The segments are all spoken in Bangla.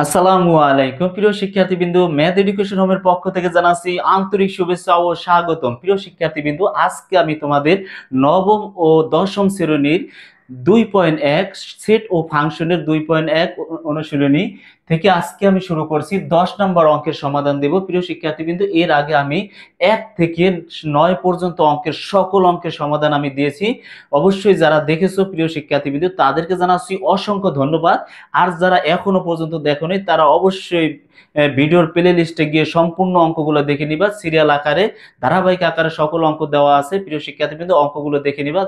আসসালামু আলাইকুম প্রিয় শিক্ষার্থীবৃন্দ, ম্যাথ এডুকেশন হোমের পক্ষ থেকে জানাচ্ছি আন্তরিক শুভেচ্ছা ও স্বাগতম। প্রিয় শিক্ষার্থীবৃন্দ, আজকে আমি তোমাদের নবম ও দশম শ্রেণীর 2.1 সেট ও ফাংশনের 2.1 অনুশীলনী থেকে আজকে আমি শুরু করছি 10 নম্বর অঙ্কের সমাধান দেব। প্রিয় শিক্ষার্থীবৃন্দ, এর আগে আমি 1 থেকে 9 পর্যন্ত অঙ্কের সকল অঙ্কের সমাধান আমি দিয়েছি। অবশ্যই যারা দেখেছো প্রিয় শিক্ষার্থীবৃন্দ, তাদেরকে জানাচ্ছি অসংখ্য ধন্যবাদ। আর যারা এখনো পর্যন্ত দেখোনি তারা অবশ্যই ভিডিওর প্লে লিস্টে গিয়ে সম্পূর্ণ অঙ্কগুলো দেখে নিবা। সিরিয়াল আকারে ধারাবাহিক আকারে সকল অঙ্ক দেওয়া আছে। প্রিয় শিক্ষার্থীবৃন্দ, অঙ্কগুলো দেখে নিবা।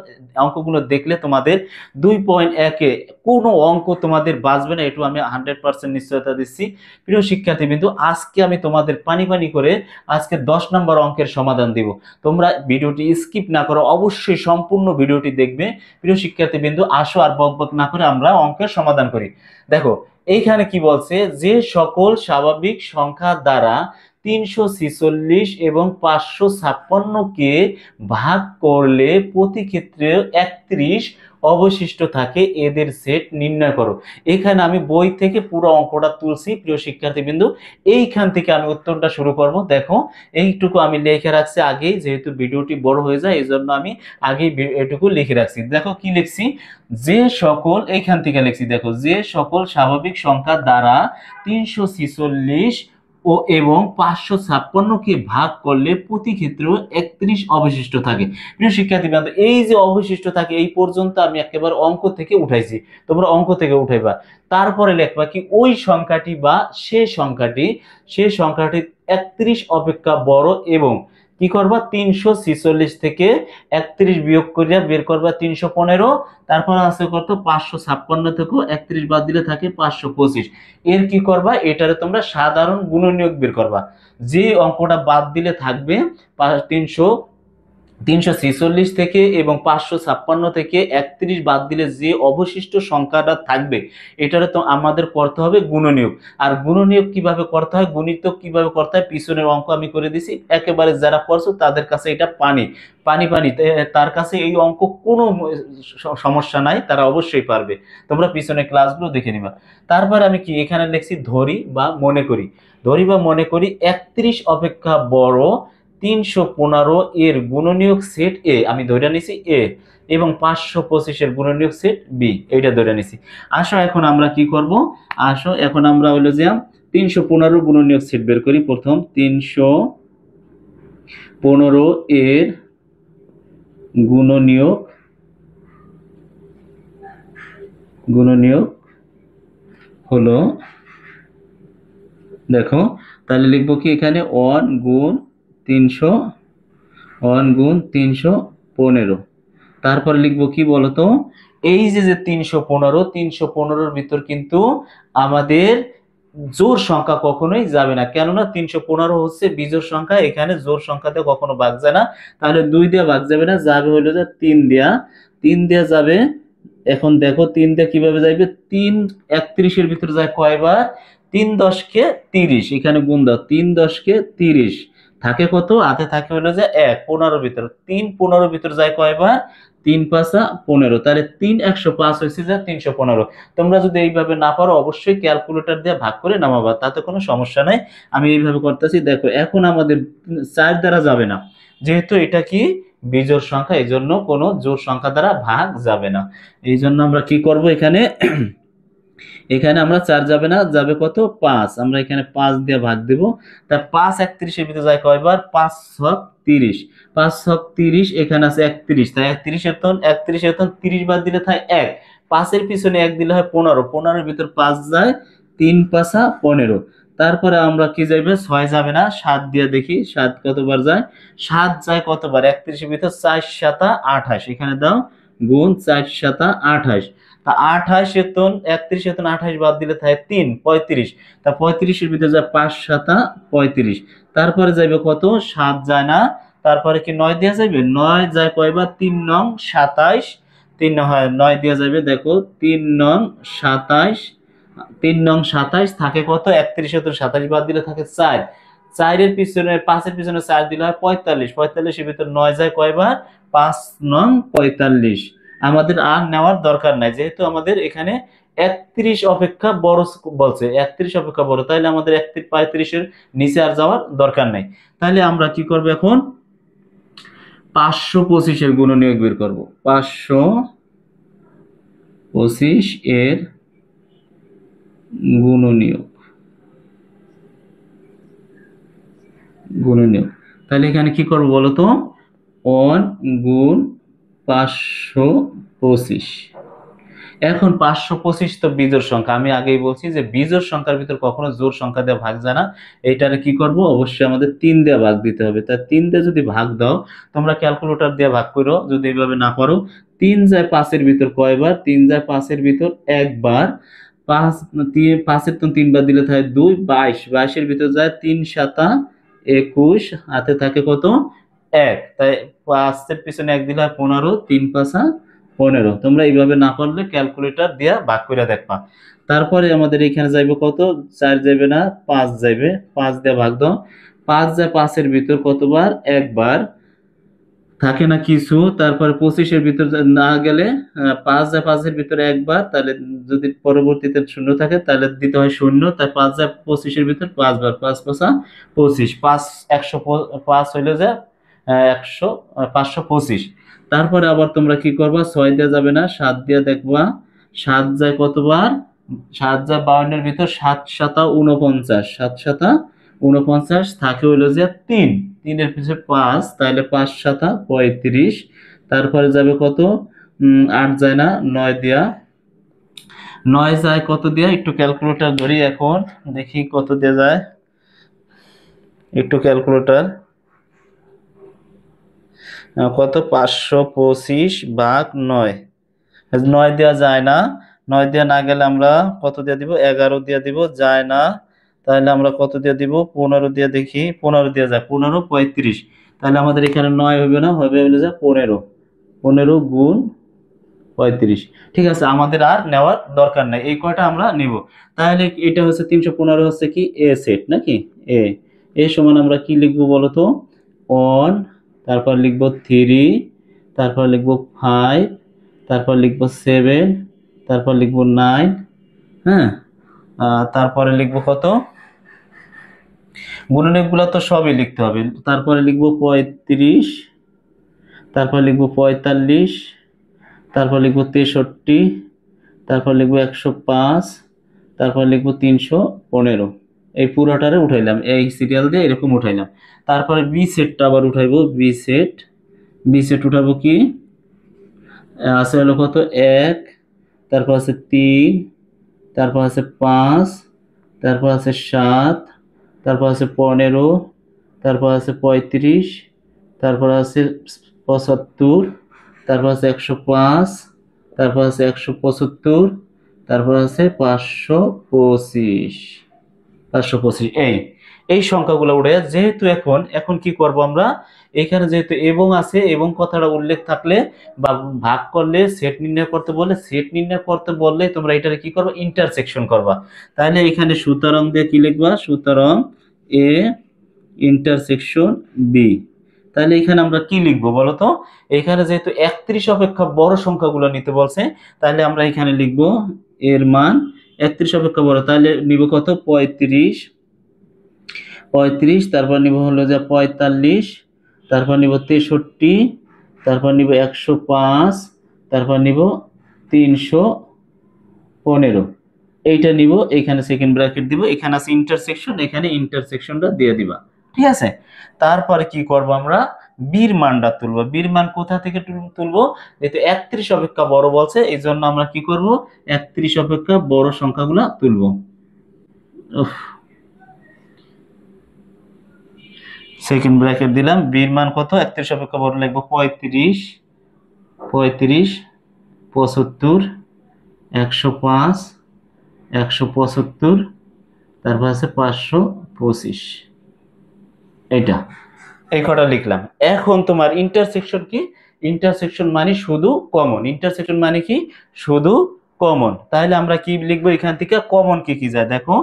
অঙ্কগুলো দেখলে তোমাদের 2.1-এ কোনো অঙ্ক তোমাদের বাঁচবে না, এটু আমি 100% নিশ্চয়তা দিচ্ছি। প্রিয় শিক্ষার্থীবৃন্দ, আজকে আমি তোমাদের পানি পানি করে আজকে 10 নম্বর অঙ্কের সমাধান দিব। তোমরা ভিডিওটি স্কিপ না করো, অবশ্যই সম্পূর্ণ ভিডিওটি দেখবে। প্রিয় শিক্ষার্থীবৃন্দ, আসো আর বকবক না করে আমরা অঙ্কের সমাধান করি। দেখো এইখানে কি বলছে, যে সকল স্বাভাবিক সংখ্যা দ্বারা 346 এবং 556 কে ভাগ করলে প্রতি ক্ষেত্রে 31 অবশিষ্ট থাকে, এদের সেট নির্ণয় করো। এখানে আমি বই থেকে পুরো অঙ্কটা তুলছি। প্রিয় শিক্ষার্থীবৃন্দ, এইখান থেকে আমি উত্তরটা শুরু করব। দেখো এইটুকু আমি লিখে রাখছি আগেই, যেহেতু ভিডিওটি বড় হয়ে যায় এই জন্য আমি আগেই এটুকু লিখে রাখছি। দেখো কি লিখছি, যে সকল, এইখান থেকে লিখছি, দেখো যে সকল স্বাভাবিক সংখ্যা দ্বারা 346 এবং 556কে ভাগ করলে প্রতি ক্ষেত্রে 31 অবশিষ্ট থাকে। প্রিয় শিক্ষার্থীবৃন্দ, এই যে অবশিষ্ট থাকে এই পর্যন্ত আমি একেবারে অঙ্ক থেকে উঠাইছি, তোমরা অঙ্ক থেকে উঠাইবা। তারপরে লিখবা কি, ওই সংখ্যাটি বা সে সংখ্যাটি 31 অপেক্ষা বড় এবং কি করবা, 346 থেকে 31 বিয়োগ করিয়া বের করবা 315। তারপর আছে কত, 556 থেকে 31 বাদ দিলে থাকে 525। এর কি করবা, এটারে তোমরা সাধারণ গুণনীয়ক বের করবা। যে অঙ্কটা বাদ দিলে থাকবে 346 থেকে এবং 556 থেকে 31 বাদ দিলে যে অবশিষ্ট সংখ্যাটা থাকবে, এটারে তো আমাদের করতে হবে গুণনীয়ক। আর গুণনীয়ক কিভাবে করতে হয়, গুণিতক কিভাবে করতে হয়, পিছনের অঙ্ক আমি করে দিছি। একেবারে যারা পড়ছো তাদের কাছে এটা পানি পানি পানি, তার কাছে এই অঙ্ক কোনো সমস্যা নাই, তারা অবশ্যই পারবে। তোমরা পিছনের ক্লাসগুলো দেখে নিবা। তারপর আমি কি এখানে লিখছি, ধরি বা মনে করি 31 অপেক্ষা বড় 315 এর গুণনীয়ক সেট এ, আমি ধরে নিছি এ, এবং 525 এর গুণনীয়ক সেট বি, এইটা ধরে নিছি। আসো এখন আমরা কি করব, এখন আমরা হলো যে 315 গুণনীয়ক সেট বের করি। প্রথম 315 এর গুণনীয়ক হলো, দেখো তাহলে লিখবো কি, এখানে 1 গুণ 315। তারপরে লিখবো কি বলতো, এই যে 315 ভিতর কিন্তু আমাদের জোড় সংখ্যা কখনোই যাবে না, কেননা 315 হচ্ছে বিজোড় সংখ্যা, এখানে জোড় সংখ্যাতে কখনো ভাগ যায় না। তাহলে 2 দিয়ে ভাগ যাবে না, যাবে হলো যে 3 দিয়া যাবে। এখন দেখো 3 দিয়ে কিভাবে যাবে, 3 31 এর ভিতর যায় কয়বার, 3 10-কে 30, এখানে গুণ দাও, 3 10-কে 30 থাকে কত, হাতে থাকে হলো যে 1 15 ভিতর, 3 15 ভিতর যায় কয়বার, 3 5 15, তাহলে 3 105 হয়েছে যে 315। তোমরা যদি এইভাবে না পারো অবশ্যই ক্যালকুলেটর দিয়ে ভাগ করে নামাবা, তাতে কোনো সমস্যা নাই। আমি এইভাবে করতেছি। দেখো এখন আমাদের 4 দ্বারা যাবে না, যেহেতু এটা কি বিজোড় সংখ্যা, এই জন্য কোনো জোড় সংখ্যা দ্বারা ভাগ যাবে না। এই জন্য আমরা কি করব, এখানে এখানে আমরা 4 যাবে না, যাবে কত 5, আমরা এখানে 5 দিয়ে ভাগ দেব। তা 5 31 এর ভিতরে যায় কয়বার, 5 ছক 30, 5 ছক 30, এখানে আছে 31, তাই 31 এর 30 বাদ দিলে থাকে 1, 5 এর পিছনে 1 দিলে হয় 15, 15 এর ভিতর 5 যায়, 3 5 15। তারপরে আমরা কি যাবে, 6 যাবে না, 7 দিয়ে দেখি 7 কতবার যায়, 7 যায় কতবার, 31 এর ভিতর 4 7 28, এখানে দাও গুণ 4 7 28। তা 28 এতন 31 এতন 28 বাদ দিলে থাকে 3 35, তা 35 এর ভিতরে যায় 5 7 35। তারপরে যাবে কত, 7 যায় না, তারপরে কি 9 দেওয়া যাবে, 9 যায় কয়বার, 3 নং 27, 3 হয় 9 দেওয়া যাবে। দেখো 3 নং 27, 3 নং 27 থাকে কত, 31 এতন 27 বাদ দিলে থাকে 4, 4 এর পিছনে 5 এর পিছনে 4 দিলে হয় 45, 45 এর ভিতর 9 যায় কয়বার, 5 নং 45। আমাদের আর নেওয়ার দরকার নাই, যেহেতু আমাদের এখানে 31 অপেক্ষা বড় বলছে, 31 অপেক্ষা বড়, তাহলে আমাদের 35-এর নিচে আর যাওয়ার দরকার নাই। তাহলে আমরা কি করব এখন 525-এর গুণনীয়ক বের করব। 525 এর গুণনীয়ক, তাহলে এখানে কি করব বলতো, 1 গুণ 525। এখন 525 তো বিজোড় সংখ্যা, আমি আগেই বলছি যে বিজোড় সংখ্যার ভিতর কখনো জোড় সংখ্যা দিয়ে ভাগ যায় না। এইটারে কি করব, অবশ্যই আমাদের 3 দিয়ে ভাগ দিতে হবে। তা 3 দিয়ে যদি ভাগ দাও, তোমরা ক্যালকুলেটর দিয়ে ভাগ করো, যদি এইভাবে না পারো। 3 যায় 5-এর ভিতর কয়বার, 3 যায় 5-এর ভিতর একবার, 5-এর তো 3 বার দিলে থাকে 2, 22, 22-এর ভিতর যায় 3 7 21, হাতে থাকে কত 1, তাই 5-এর পিছনে 1 দিলে 15, 3 5 15। তোমরা এইভাবে না পারলে ক্যালকুলেটর দিয়ে ভাগ করে দেখবা। তারপরে আমাদের এখানে যাইবে কত, 4 যাইবে না, 5 যাইবে, 5 দিয়ে ভাগ দাও। 5 যায় 5-এর ভিতর কতবার, একবার, থাকে না কিছু। তারপরে 25-এর ভিতর না গেলে 5 যায় 5-এর ভিতরে একবার, তাহলে যদি পরবর্তীতে শূন্য থাকে তাহলে দিতে হয় শূন্য। তাই 5 যায় 25-এর ভিতর 5 বার, 5 5 25, 5 105 হইলে যে 100 525। তারপরে আবার তোমরা কি করবা, 6 দিয়ে যাবে না, 7 দিয়ে দেখবা। 7 যায় কতবার, 7 যায় 52-এর ভিতর 7 7 49, 7 7 49, থাকে হইলো যে 3, 3-এর পিছনে 5, তাহলে 5 7 35। তারপরে যাবে কত, 8 যায় না, 9 দিয়া, 9 যায় কত দিয়া, একটু ক্যালকুলেটর ধরি এখন, দেখি কত দিয়ে যায়, একটু ক্যালকুলেটর, কত 525 ভাগ 9, 9 দেওয়া যায় না, 9 দেওয়া না গেলে আমরা কত দিয়ে দিব, 11 দিয়ে দিব, যায় না। তাহলে আমরা কত দিয়ে দিব, 15 দিয়ে দেখি, 15 দিয়ে যায়, 15 35। তাহলে আমাদের এখানে 9 হবে না, হবে হলো যে 15, 15 গুণ 35। ঠিক আছে, আমাদের আর নেওয়ার দরকার নাই, এই কয়টা আমরা নিব। তাহলে এটা হচ্ছে 315 হচ্ছে কি এ সেট নাকি, এ সমান আমরা কি লিখবো বলতো, 1, তারপর লিখবো 3, তারপর লিখবো 5, তারপর লিখবো 7, তারপর লিখবো 9, হ্যাঁ, তারপরে লিখবো কত, গুণনীয়কগুলো তো সবই লিখতে হবে। তারপরে লিখবো 35, তারপর লিখবো 45, তারপর লিখবো 63, তারপর লিখবো 105, তারপর লিখবো 315। এই পুরোটারে উঠাইলাম, এই সিরিয়াল দিয়ে এরকম উঠাইলাম। তারপরে বি সেটটা আবার উঠাইবো, বি সেট উঠাবো কি, আছে হলো কত 1, তারপর আছে 3, তারপর আছে 5, তারপর আছে 7, তারপর আছে 15, তারপর আছে 35, তারপর আছে 75, তারপর আছে 105, তারপর আছে 175, তারপর আছে 525, 525। এই সংখ্যাগুলো উঠে, যেহেতু এখন কি করব আমরা, এখানে যেহেতু এবং আছে, এবং কথাটা উল্লেখ থাকলে বা ভাগ করলে, সেট নির্ণয় করতে বললে তোমরা এটারে কি করবে, ইন্টারসেকশন করবা। তাহলে এখানে সুতরাং দিয়ে কি লিখবা, সুতরাং এ ইন্টারসেকশন বি। তাহলে এখানে আমরা কি লিখবো বলতো, এখানে যেহেতু 31 অপেক্ষা বড় সংখ্যাগুলো নিতে বলছে, তাহলে আমরা এখানে লিখবো এর মান 31 অপেক্ষা বড়, তাহলে নিব কত 35, তারপর নিব হলো যে 45, তারপর নিব 63, তারপর নিব 105, তারপর নিব 315, এইটা নিব, এখানে সেকেন্ড ব্র্যাকেট দিব, এখানে আছে ইন্টারসেকশন, এখানে ইন্টারসেকশনটা দিয়ে দিবা। ঠিক আছে, তারপরে কি করব আমরা, বীর মানটা তুলবো। বীর মান কোথা থেকে তুলবো, যেহেতু 31 অপেক্ষা বড় বলছে, এই জন্য আমরা কি করব, 31 অপেক্ষা বড় সংখ্যাগুলো তুলবো। সেকেন্ড ব্র্যাকেট দিলাম, বীর মান কত, 31 অপেক্ষা বড় লিখবো 35, 75, 105, 175, তারপর আছে 525। এটা এই কটা লিখলাম। এখন তোমার ইন্টারসেকশন কি, ইন্টারসেকশন মানে শুধু কমন, ইন্টারসেকশন মানে কি শুধু কমন। তাহলে আমরা কি লিখবো, এখান থেকে কমন কি কি যায় দেখো,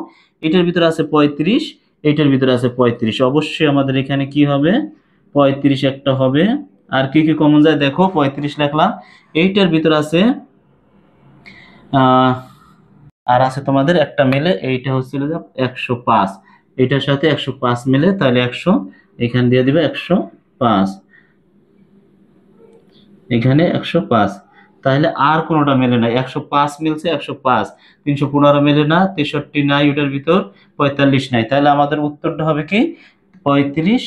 এটার ভিতরে আছে 35, এটার ভিতরে আছে 35, অবশ্যই আমাদের এখানে কি হবে 35 একটা হবে। আর কি কি কমন যায় দেখো, 35 লিখলাম, এইটার ভিতরে আছে আর আছে তোমাদের একটা মিলে, এইটা হচ্ছিল যে 105, এটার সাথে 105 মিলে, তাহলে 100, এখানে দিয়ে দিবে 105, এখানে 105। তাহলে আর কোনোটা মেলে না, 105 মিলছে, 105, 315 মেলে না, 63 নাই ওটার ভিতর, 45 নাই। তাহলে আমাদের উত্তরটা হবে কি 35,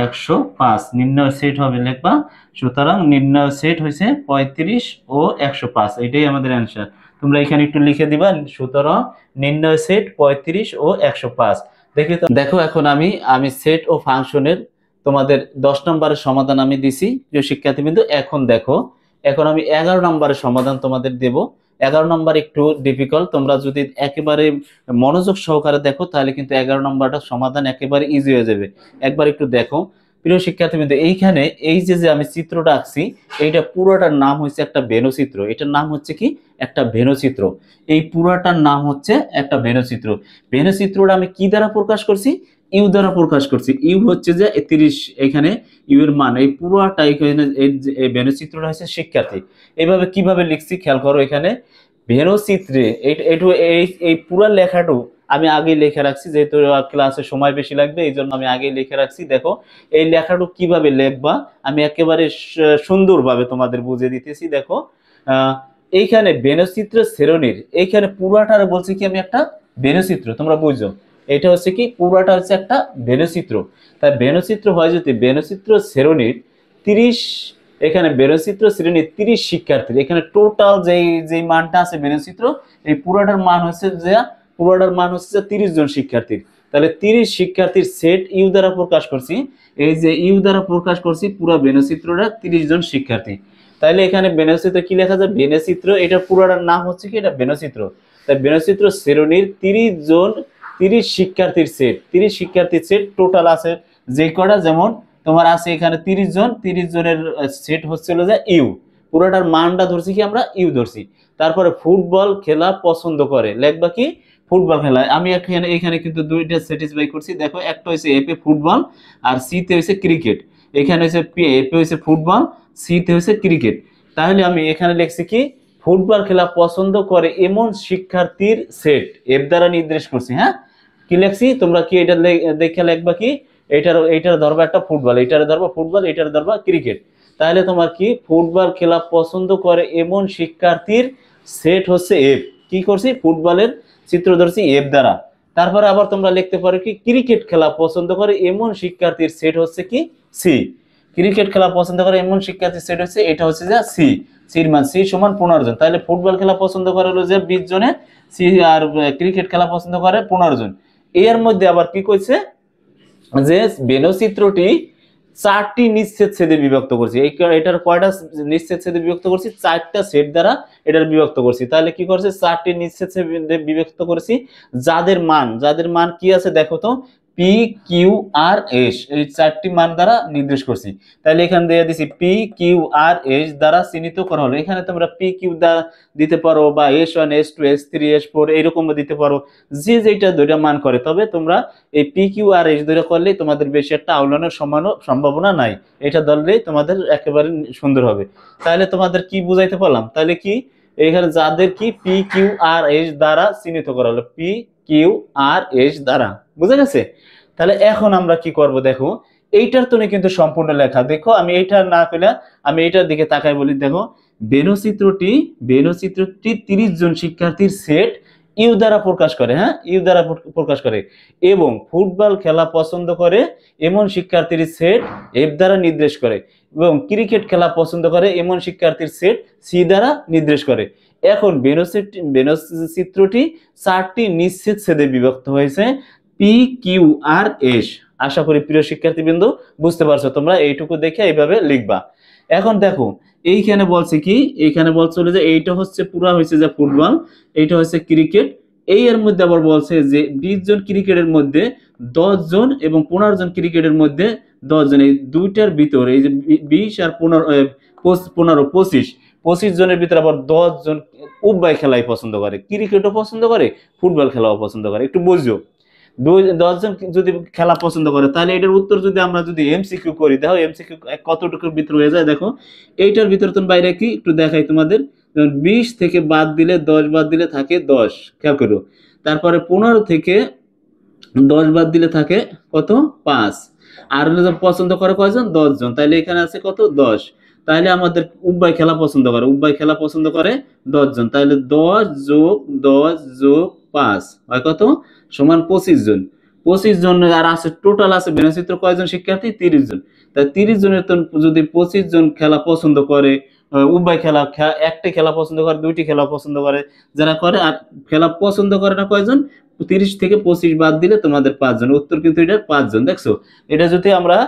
105 নির্ণয় সেট হবে লিখবা। সুতরাং নির্ণয় সেট হয়েছে 35 ও 105, এটাই আমাদের অ্যান্সার। তোমরা এখানে একটু লিখে দিবা, সুতরাং নির্ণয় সেট 35 ও 105। দেখি তো, দেখো এখন আমি আমি সেট ও ফাংশনের তোমাদের 10 নম্বরের সমাধান আমি দিছি প্রিয় শিক্ষার্থীবৃন্দ। এখন দেখো, এখন আমি 11 নম্বরের সমাধান তোমাদের দেব। 11 নম্বর একটু ডিফিকাল্ট, তোমরা যদি একেবারে মনোযোগ সহকারে দেখো তাহলে কিন্তু 11 নম্বরটা সমাধান একেবারে ইজি হয়ে যাবে। একবার একটু দেখো প্রিয় শিক্ষার্থীবৃন্দ, এইখানে এই যে যে আমি চিত্রটা আঁকছি, এইটা পুরোটার নাম হচ্ছে একটা বেনচিত্র। এটার নাম হচ্ছে কি একটা বেনচিত্র। এই পুরোটার নাম হচ্ছে একটা বেনচিত্র। বেনচিত্রটা আমি কি দ্বারা প্রকাশ করছি? ইউ দ্বারা প্রকাশ করছি। ইউ হচ্ছে যে 30, এখানে ইউ এর মান, এই পুরোটা এখানে এই বেনচিত্রটা হচ্ছে শিক্ষার্থী। এইভাবে কিভাবে লিখছি খেয়াল করো, এখানে বেনচিত্রে এই পুরো লেখাটু আমি আগে লিখে রাখছি, যেহেতু ক্লাসে সময় বেশি লাগবে এই জন্য আমি আগে লিখে রাখছি। দেখো এই লেখাটু কিভাবে লিখবা আমি একেবারে সুন্দরভাবে তোমাদের বুঝিয়ে দিতেছি। দেখো এইখানে বেনচিত্র শ্রেণীর এইখানে পুরাটার বলছি কি আমি একটা বেনচিত্র, তোমরা বুঝছো এটা হচ্ছে কি পুরাটা হচ্ছে একটা বেনচিত্র। তাই বেনচিত্র হয় যদি বেনচিত্র শ্রেণীর 30, এখানে বেনচিত্র শ্রেণীর 30 শিক্ষার্থী, এখানে টোটাল যেই মানটা আছে বেনচিত্র, এই পুরাটার মান হচ্ছে যে 30 জন শিক্ষার্থীর। তাহলে 30 শিক্ষার্থীর সেট ইউ দ্বারা প্রকাশ করছি। এই যে ইউ দ্বারা প্রকাশ করছি পুরো বেনচিত্রটা 30 জন শিক্ষার্থী। তাহলে এখানে বেনচিত্র কি লেখা যায়? বেনচিত্র, এটা পুরাটার নাম হচ্ছে কি এটা বেনচিত্র। তাই বেনচিত্র শ্রেণীর 30 শিক্ষার্থীর সেট, 30 শিক্ষার্থীর সেট টোটাল আছে যে কটা, যেমন তোমার আছে এখানে 30 জন, 30 জনের সেট হচ্ছিল যে ইউ, পুরোটার মানটা ধরছি কি আমরা ইউ ধরছি। তারপরে ফুটবল খেলা পছন্দ করে, লেখবা কি ফুটবল খেলা। আমি এখানে কিন্তু দুইটা স্যাটিসফাই করছি। দেখো একটা হচ্ছে এপে ফুটবল আর সি তে হচ্ছে ক্রিকেট। এখানে হচ্ছে এপে হচ্ছে ফুটবল, সি তে হচ্ছে ক্রিকেট। তাহলে আমি এখানে লিখছি কি ফুটবল খেলা পছন্দ করে এমন শিক্ষার্থীর সেট এফ দ্বারা নির্দেশ করছি। হ্যাঁ, কি লেখছি তোমরা কি এটা দেখে লিখবা কি এইটার ধরবা একটা ফুটবল, এইটার ধরবা ফুটবল, এইটার ধরবা ক্রিকেট। তাহলে তোমার কি ফুটবল খেলা পছন্দ করে এমন শিক্ষার্থীর সেট হচ্ছে এফ। কি করছি ফুটবলের চিত্র ধরছি এফ দ্বারা। তারপরে আবার তোমরা লিখতে পারো কি ক্রিকেট খেলা পছন্দ করে এমন শিক্ষার্থীর সেট হচ্ছে কি সি। ক্রিকেট খেলা পছন্দ করে এমন শিক্ষার্থীর সেট হচ্ছে এটা হচ্ছে যে সি। সির মান সি সমান 15 জন। তাহলে ফুটবল খেলা পছন্দ করে হলো যে 20 জনে, সি আর ক্রিকেট খেলা পছন্দ করে 15 জন। এর মধ্যে আবার কি কইছে যে বেনচিত্রটি 4টি নিঃছেদ ছেদে বিভক্ত করছি। এটার কয়টা নিঃছেদ ছেদে বিভক্ত করছি? 4টা সেট দ্বারা এটার বিভক্ত করছি। তাহলে কি করছে 4টি নিঃছেদ ছেদে বিভক্ত করেছি, যাদের মান কি আছে দেখো তো, পি কিউ আর এস, এই 4টি মান দ্বারা নির্দেশ করছি। তাহলে এখানে দিয়ে দিছি পি কিউ আর এস দ্বারা চিহ্নিত করা হলো। এখানে তোমরা পি কিউ দ্বারা দিতে পারো বা S1 S2 S3 S4 এরকম দিতে পারো, যে যেটা দুইটা মান করে। তবে তোমরা এই পি কিউ আর এস ধরে করলেই তোমাদের বেশি একটা আউলানোর সম্ভাবনা নাই, এটা ধরলেই তোমাদের একেবারে সুন্দর হবে। তাহলে তোমাদের কি বুঝাইতে পারলাম? তাহলে কি এখানে যাদের কি পি কিউ আর এস দ্বারা চিহ্নিত করা হলো, পি কিউ আর এস দ্বারা, বুঝা গেছে? তাহলে এখন আমরা কি করব দেখো, এইটার তো কিন্তু সম্পূর্ণ লেখা। দেখো আমি এইটা না কইলে আমি এইটার দিকে তাকাই বলি। দেখো বেনচিত্রটি 30 জন শিক্ষার্থীর সেট ইউ দ্বারা প্রকাশ করে। হ্যাঁ, ইউ দ্বারা প্রকাশ করে এবং ফুটবল খেলা পছন্দ করে এমন শিক্ষার্থীর সেট এফ দ্বারা নির্দেশ করে এবং ক্রিকেট খেলা পছন্দ করে এমন শিক্ষার্থীর সেট সি দ্বারা নির্দেশ করে। এখন বেনচিত্রটি 4টি নিঃছেদ ছেদে বিভক্ত হয়েছে, পি কিউ আর এস। আশা করি প্রিয় শিক্ষার্থীবৃন্দ বুঝতে পারছো। তোমরা এইটুকু দেখে এইভাবে লিখবা। এখন দেখো এইখানে বলছে কি, এইখানে বলছে যে এইটা হচ্ছে পুরা হয়েছে যে ফুটবল, এইটা হচ্ছে ক্রিকেট। এই এর মধ্যে আবার বলছে যে 20 জন ক্রিকেটের মধ্যে 10 জন এবং 15 জন ক্রিকেটের মধ্যে 10 জন, এই দুইটার ভিতর এই যে 20 আর 15 25 জনের ভিতরে আবার 10 জন উভয় খেলাই পছন্দ করে, ক্রিকেটও পছন্দ করে ফুটবল খেলাও পছন্দ করে। একটু বুঝছো, 10 জন যদি খেলা পছন্দ করে তাহলে এটার উত্তর যদি আমরা যদি এমসিকিউ করি, দেখো এমসিকিউ কতটুকুর ভিতর হয়ে যায়। দেখো এইটার ভিতর তুমি বাইরে কি একটু দেখাই তোমাদের, 20 থেকে বাদ দিলে 10 বাদ দিলে থাকে 10, খেয়াল করো। তারপরে 15 থেকে 10 বাদ দিলে থাকে কত? 5। আর হলো যে পছন্দ করে কয়জন? 10 জন। তাইলে এখানে আছে কত? 10। তাইলে আমাদের উভয় খেলা পছন্দ করে, উভয় খেলা পছন্দ করে 10 জন। তাইলে 10 যোগ 10 যোগ 5 হয় কত? সমান 25 জন। 25 জন আর আছে, টোটাল আছে বিনাচিত্র কয়জন শিক্ষার্থী? 30 জন। তাই 30 জনের তো যদি 25 জন খেলা পছন্দ করে, উভয় খেলা, একটি খেলা পছন্দ করে, দুইটি খেলা পছন্দ করে, যারা করে, আর খেলা পছন্দ করে না কয়জন? 30 থেকে 25 বাদ দিলে তোমাদের 5 জন। উত্তর কিন্তু এটা 5 জন। দেখছো, এটা যদি আমরা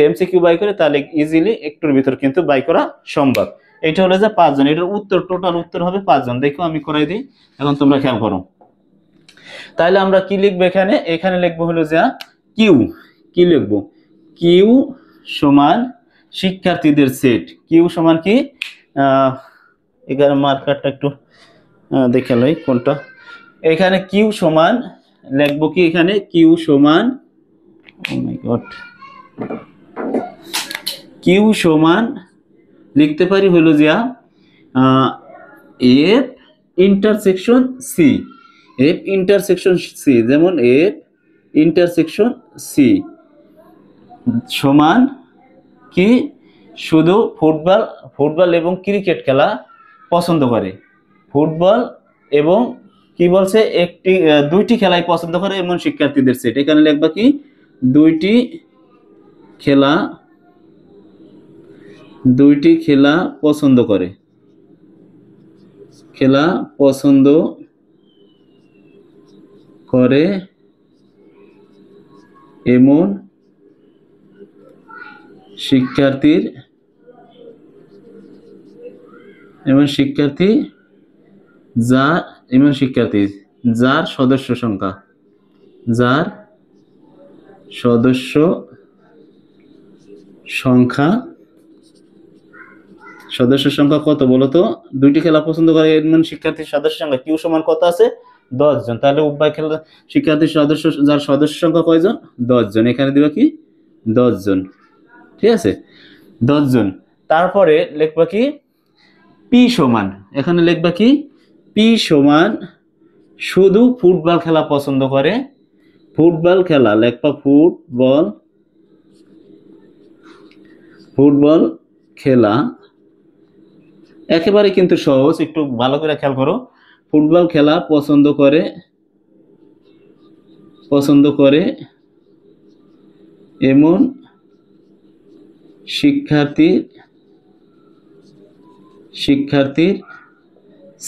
এমসিকিউ বাই করি তাহলে ইজিলি একটুর ভিতর কিন্তু বাই করা সম্ভব। এটা হলো যে 5 জন, এটার উত্তর, টোটাল উত্তর হবে 5 জন। দেখো আমি করাই দিই, এখন তোমরা খেয়াল করো। তাহলে আমরা কি লিখবো এখানে? এখানে লিখবো হলো যে কিউ। কি লিখবো? কিউ সমান শিক্ষার্থীদের সেট। কিউ সমান কি? এখানে মার্কারটা একটু দেখে লই কোনটা। এখানে কিউ সমান লিখবো কি? এখানে কিউ সমান, ও মাই গড, কিউ সমান লিখতে পারি হলো যে F intersection C. F intersection C, যেমন এফ ইন্টারসেকশন সি সমান কি? শুধু ফুটবল এবং ক্রিকেট খেলা পছন্দ করে। ফুটবল এবং কি বলছে? দুইটি খেলাই পছন্দ করে এমন শিক্ষার্থীদের সেট। এখানে লিখবা কি? দুইটি খেলা পছন্দ করে, খেলা পছন্দ করে এমন শিক্ষার্থী যার সদস্য সংখ্যা কত বলতো? দুইটি খেলা পছন্দ করে এমন শিক্ষার্থীর সদস্য সংখ্যা কিউ সমান কত আছে? 10 জন। তাহলে উভয় খেলা শিক্ষার্থীর যার সদস্য সংখ্যা কয়জন? 10 জন। এখানে দিবা কি? 10 জন। ঠিক আছে, 10 জন। তারপরে লিখবা কি? পি সমান, এখানে লিখবা কি? পি সমান শুধু ফুটবল খেলা পছন্দ করে। ফুটবল খেলা লিখবা, ফুটবল খেলা একেবারে কিন্তু সহজ, একটু ভালো করে খেয়াল করো। ফুটবল খেলা পছন্দ করে এমন শিক্ষার্থীর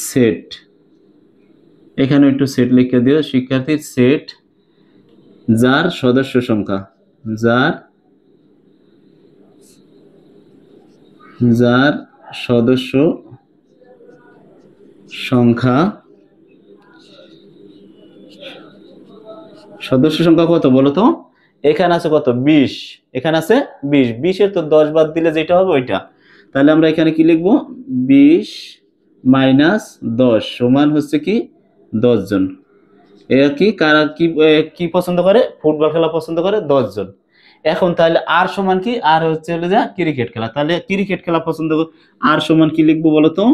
সেট। এখানে একটু সেট লিখে দিও। শিক্ষার্থীর সেট যার সদস্য সংখ্যা কত বলো তো? এখানে আছে কত? 20। এখানে আছে 20। 20 এর তো 10 বাদ দিলে যেটা হবে ওইটা। তাহলে আমরা এখানে কি লিখবো? 20 মাইনাস 10 সমান হচ্ছে কি? 10 জন। এরা কি, কারা কি পছন্দ করে? ফুটবল খেলা পছন্দ করে 10 জন। এখন তাহলে আর সমান কি? আর হচ্ছে হলো যে ক্রিকেট খেলা। তাহলে ক্রিকেট খেলা পছন্দ, আর সমান কি লিখবো বলো তো?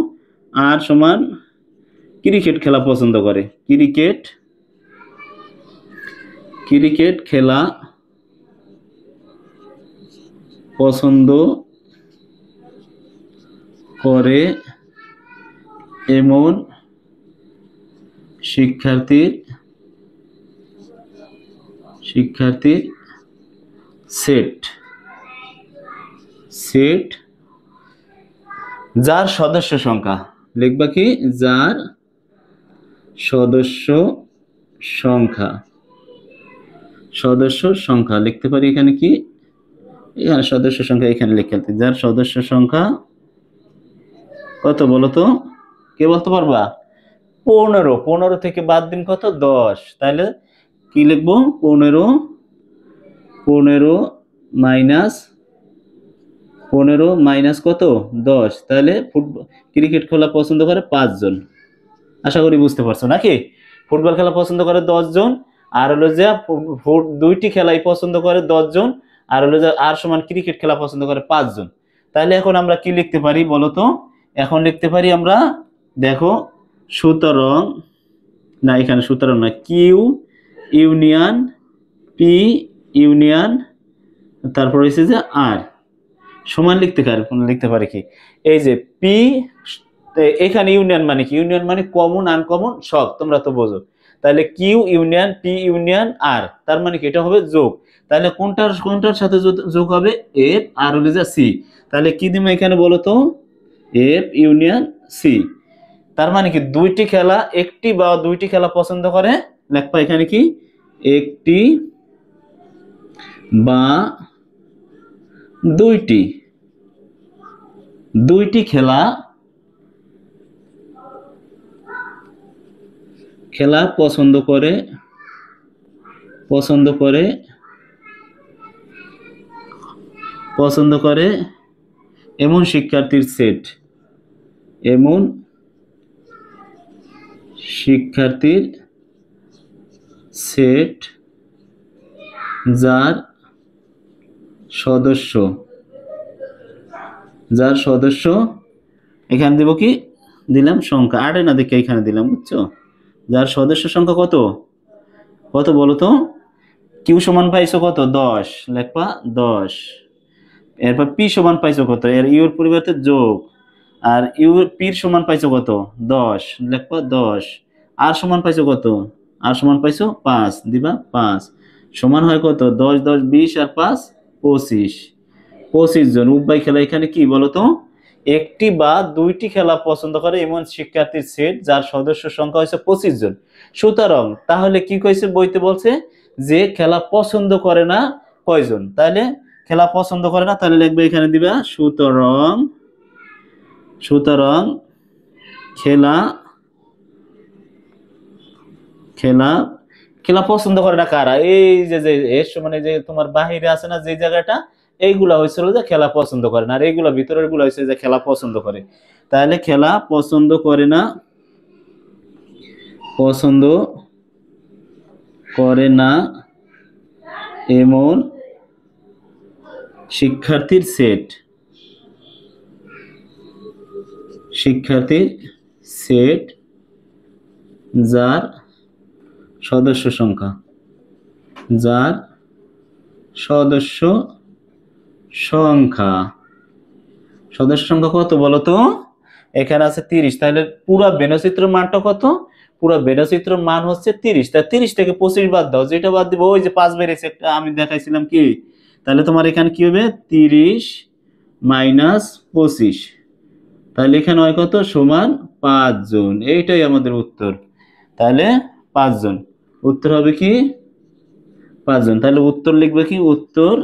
আর সমান ক্রিকেট খেলা পছন্দ করে। ক্রিকেট খেলা পছন্দ করে এমন শিক্ষার্থীর সেট যার সদস্য সংখ্যা, লিখবা কি? যার সদস্য সংখ্যা লিখতে পারি এখানে কি? এখানে সদস্য সংখ্যা এখানে লিখতে, যার সদস্য সংখ্যা কত বলতো? কে বলতে পারবা? 15। 15 থেকে বাদ দিন কত? 10। তাহলে কি লিখবো? 15 মাইনাস কত? 10। তাহলে ক্রিকেট খেলা পছন্দ করে 5 জন। আশা করি বুঝতে পারছো নাকি? ফুটবল খেলা পছন্দ করে 10 জন, আর হলো যে দুইটি খেলাই পছন্দ করে 10 জন, আর হলো যে আর সমান ক্রিকেট খেলা পছন্দ করে 5 জন। তাহলে এখন আমরা কি লিখতে পারি বলতো? এখন লিখতে পারি আমরা, দেখো, সুতরাং, না এখানে সুতরাং না, কিউ ইউনিয়ন পি ইউনিয়ন তারপর হচ্ছে যে আর সমান লিখতে পারি কি, এই যে পি, এখানে ইউনিয়ন মানে কি, ইউনিয়ন মানে কমন আনকমন সব, তোমরা তো বোঝো। তাহলে কিউ ইউনিয়ন পি ইউনিয়ন আর, তার মানে কি এটা হবে যোগ। তাহলে কোনটার কোনটার সাথে যোগ হবে, এফ আর হলে যা সি। তাহলে কি দিবে এখানে বলো তো, এফ ইউনিয়ন সি। তার মানে কি দুইটি খেলা, একটি বা দুইটি খেলা পছন্দ করে, লেখবা এখানে কি একটি বা দুইটি, দুইটি খেলা পছন্দ করে, এমন শিক্ষার্থীর সেট, যার সদস্য এখানে দেব কি, দিলাম সংখ্যা, আরে না দেখে এখানে দিলাম, বুঝছো, যার সদস্য সংখ্যা কত বলো তো, কিউ সমান পাইছো কত 10, লেখবা 10। এরপর পি সমান পাইছো কত, এর ইউর পরিবর্তে যোগ, আর ইউর পির সমান পাইছো কত 10, লেখবা 10। আর সমান পাইছো কত, আর সমান পাইছো 5, দিবা 5, সমান হয় কত, 10 10 20 আর 5 25, 25 জন। উভয় খেলা এখানে কি বলতো, একটি বা দুইটি খেলা পছন্দ করে এমন শিক্ষার্থীর সেট যার সদস্য সংখ্যা হয়েছে 25 জন। সুতরাং তাহলে কি কইছে, বইতে বলছে যে খেলা পছন্দ করে না কয়জন, তাহলে খেলা পছন্দ করে না, তাহলে লিখবে এখানে দিবা সুতরাং খেলা পছন্দ করে না কারা, এই যে এর মানে যে তোমার বাহিরে আছে না যে জায়গাটা, এইগুলা হয়েছিল যে খেলা পছন্দ করে না, আর এইগুলা ভিতরের গুলা হয়েছে যে খেলা পছন্দ করে। তাহলে খেলা পছন্দ করে না এমন শিক্ষার্থীর সেট, যার সদস্য সংখ্যা কত বলতো, এখানে আছে 30। তাহলে পুরা বেনচিত্রের মানটা কত, পুরা বেনচিত্রের মান হচ্ছে 30। তা 30 থেকে 25 বাদ দাও, যেটা বাদ দিব ওই যে 5 বেড়েছে একটা আমি দেখাইছিলাম কি, তাহলে তোমার এখানে কি হবে 30 মাইনাস 25, তাহলে এখানে হয় কত, সমান 5 জন। এইটাই আমাদের উত্তর। তাহলে 5 জন, উত্তর হবে কি 5 জন। তাহলে উত্তর লিখবে কি, উত্তর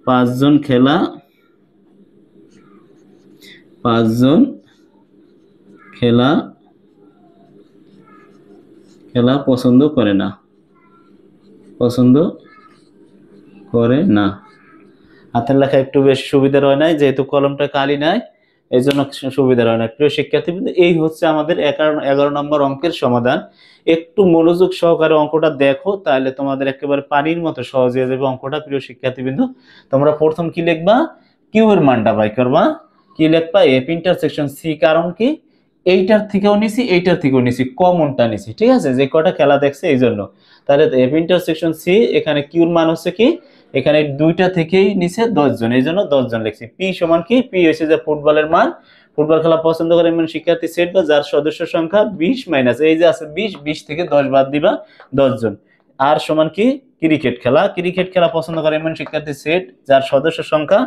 5 জন খেলা পছন্দ করে না। হাতের লেখা একটু বেশি সুবিধার হয় নাই, যেহেতু কলমটা কালি নাই এই জন্য সুবিধার হয় না। প্রিয় শিক্ষার্থী, এই হচ্ছে আমাদের 11 নম্বর অঙ্কের সমাধান। একটু মনোযোগ সহকারে অঙ্কটা দেখো, তাহলে তোমাদের একেবারে পানির মতো সহজ হয়ে যাবে অঙ্কটা। প্রিয় শিক্ষার্থীবৃন্দ, তোমরা প্রথম কি লিখবা, কিউ এর মানটা বাই করবা, কি লিখবা, এফ ইন্টারসেকশন সি। কারণ কি, এইটার থেকেও নিছি এইটার থেকেও নিছি, কমনটা নিছি, ঠিক আছে, যে কটা খেলা দেখছে এই জন্য। তাহলে এফ ইন্টারসেকশন সি, এখানে কিউর মান হচ্ছে কি, এখানে দুইটা থেকেই নিচে 10 জন, এই জন্য 10 জন লিখছি। পি সমান কি, পি হচ্ছে যে ফুটবলের মান, ফুটবল খেলা পছন্দ করে এমন শিক্ষার্থী সেট বা যার সদস্য সংখ্যা 20 মাইনাস এই যে আছে 20 থেকে 10 বাদ দিবা 10 জন। আর সমান কি, ক্রিকেট খেলা পছন্দ করে এমন শিক্ষার্থী সেট যার সদস্য সংখ্যা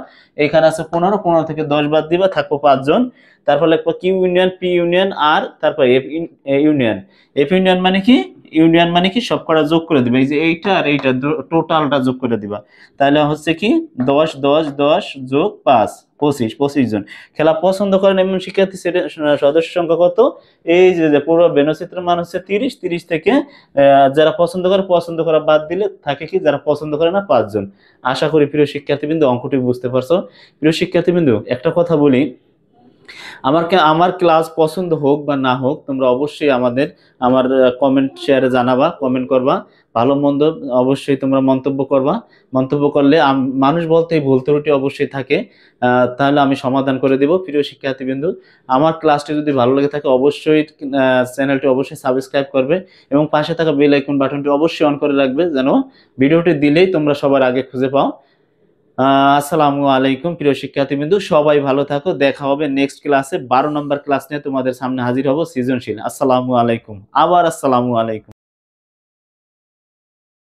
এখানে আছে 15 থেকে 10 বাদ দিবা, থাকবো 5 জন। তারপর লিখবো কিউ ইউনিয়ন পি ইউনিয়ন আর, তারপর এফ ইউনিয়ন মানে কি সবকটা যোগ করে দিবে, এই যে এইটা আর এইটা টোটালটা যোগ করে দিবা। তাহলে হচ্ছে কি 10 10 10 যোগ 5 25 জন। খেলা পছন্দ করেন এমন শিক্ষার্থী সদস্য সংখ্যা কত, এই যে পুরো বেনচিত্রের মান হচ্ছে 30 থেকে যারা পছন্দ করা বাদ দিলে থাকে কি, যারা পছন্দ করে না 5 জন। আশা করি প্রিয় শিক্ষার্থীবৃন্দ অঙ্কটি বুঝতে পারছো। প্রিয় শিক্ষার্থীবৃন্দ, একটা কথা বলি, আমার ক্লাস পছন্দ হোক বা না হোক, তোমরা অবশ্যই আমার কমেন্ট শেয়ারে জানাবা, কমেন্ট করবা, ভালো মন্দ অবশ্যই তোমরা মন্তব্য করবা। মন্তব্য করলে মানুষ বলতেই ভুল ত্রুটি অবশ্যই থাকে, তাহলে আমি সমাধান করে দেব। প্রিয় শিক্ষার্থীবৃন্দু, আমার ক্লাসটি যদি ভালো লেগে থাকে অবশ্যই চ্যানেলটি অবশ্যই সাবস্ক্রাইব করবে এবং পাশে থাকা বেল আইকন বাটনটি অবশ্যই অন করে রাখবে, যেন ভিডিওটি দিলেই তোমরা সবার আগে খুঁজে পাও। আসসালামু আলাইকুম প্রিয় শিক্ষার্থীবৃন্দু, সবাই ভালো থাকো। দেখা হবে নেক্সট ক্লাসে, 12 নম্বর ক্লাস নিয়ে তোমাদের সামনে হাজির হব, সৃজনশীল। আসসালামু আলাইকুম, আবার আসসালামু আলাইকুম।